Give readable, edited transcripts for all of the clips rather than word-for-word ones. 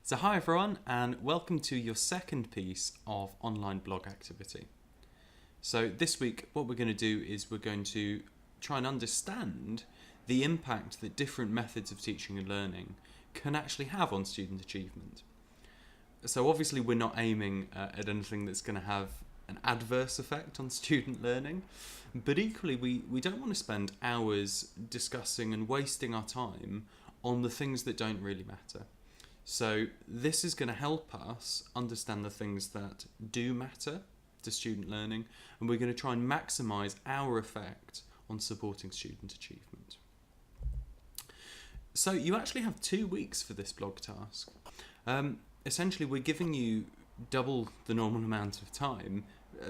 So hi everyone, and welcome to your second piece of online blog activity. So this week what we're going to do is we're going to try and understand the impact that different methods of teaching and learning can actually have on student achievement. So obviously we're not aiming at anything that's going to have an adverse effect on student learning, but equally we don't want to spend hours discussing and wasting our time on the things that don't really matter. So this is going to help us understand the things that do matter to student learning, and we're going to try and maximise our effect on supporting student achievement. So you actually have 2 weeks for this blog task. Essentially, we're giving you double the normal amount of time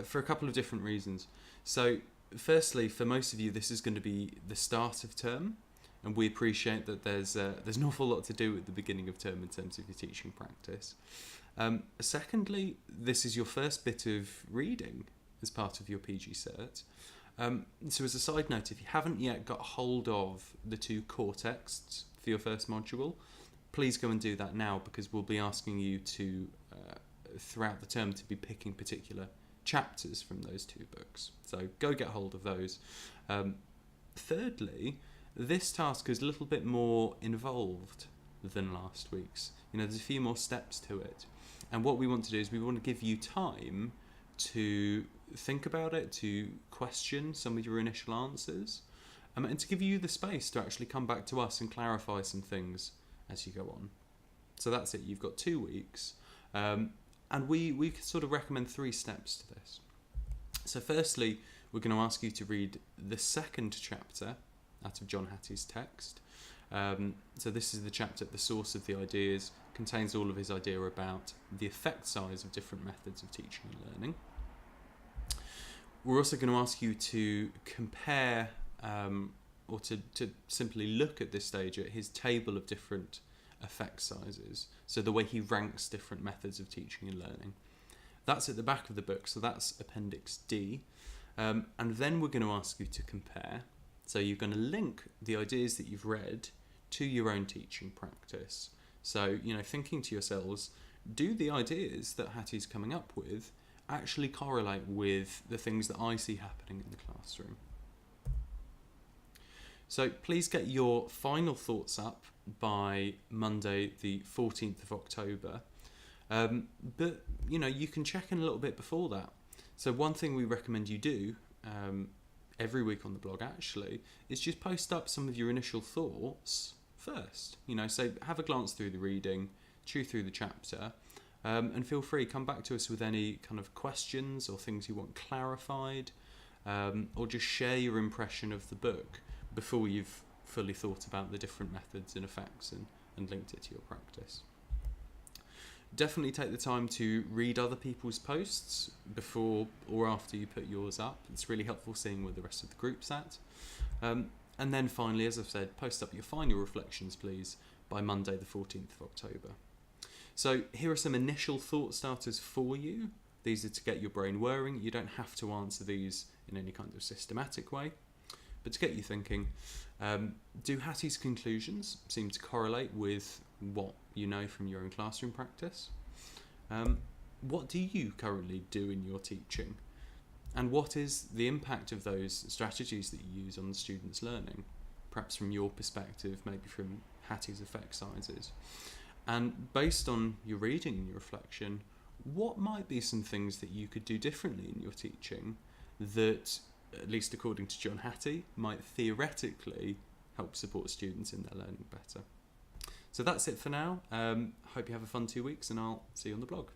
for a couple of different reasons. So firstly, for most of you, this is going to be the start of term. And we appreciate that there's an awful lot to do at the beginning of term in terms of your teaching practice. Secondly, this is your first bit of reading as part of your PG Cert. So as a side note, if you haven't yet got hold of the 2 core texts for your first module, please go and do that now, because we'll be asking you to, throughout the term, to be picking particular chapters from those 2 books. So go get hold of those. Thirdly, this task is a little bit more involved than last week's. There's a few more steps to it. And what we want to do is we want to give you time to think about it, to question some of your initial answers, and to give you the space to actually come back to us and clarify some things as you go on. So that's it. You've got 2 weeks. And we sort of recommend 3 steps to this. So firstly, we're going to ask you to read the second chapter out of John Hattie's text. So this is the chapter, The Source of the Ideas, contains all of his idea about the effect size of different methods of teaching and learning. We're also going to ask you to compare, or to simply look at this stage at his table of different effect sizes, so the way he ranks different methods of teaching and learning. That's at the back of the book, so that's Appendix D. And then we're going to ask you to compare. So you're going to link the ideas that you've read to your own teaching practice. So, thinking to yourselves, do the ideas that Hattie's coming up with actually correlate with the things that I see happening in the classroom? So please get your final thoughts up by Monday the 14th of October. But, you can check in a little bit before that. So one thing we recommend you do every week on the blog actually is just post up some of your initial thoughts first. So have a glance through the reading, chew through the chapter, and feel free, come back to us with any kind of questions or things you want clarified, or just share your impression of the book before you've fully thought about the different methods and effects and linked it to your practice. Definitely take the time to read other people's posts before or after you put yours up. It's really helpful seeing where the rest of the group's at. And then finally, as I've said, post up your final reflections, please, by Monday the 14th of October. So here are some initial thought starters for you. These are to get your brain whirring. You don't have to answer these in any kind of systematic way, but to get you thinking. Do Hattie's conclusions seem to correlate with what you know from your own classroom practice? What do you currently do in your teaching? And what is the impact of those strategies that you use on the students' learning? Perhaps from your perspective, maybe from Hattie's effect sizes. And based on your reading and your reflection, what might be some things that you could do differently in your teaching that, at least according to John Hattie, might theoretically help support students in their learning better? So that's it for now. Hope you have a fun 2 weeks, and I'll see you on the blog.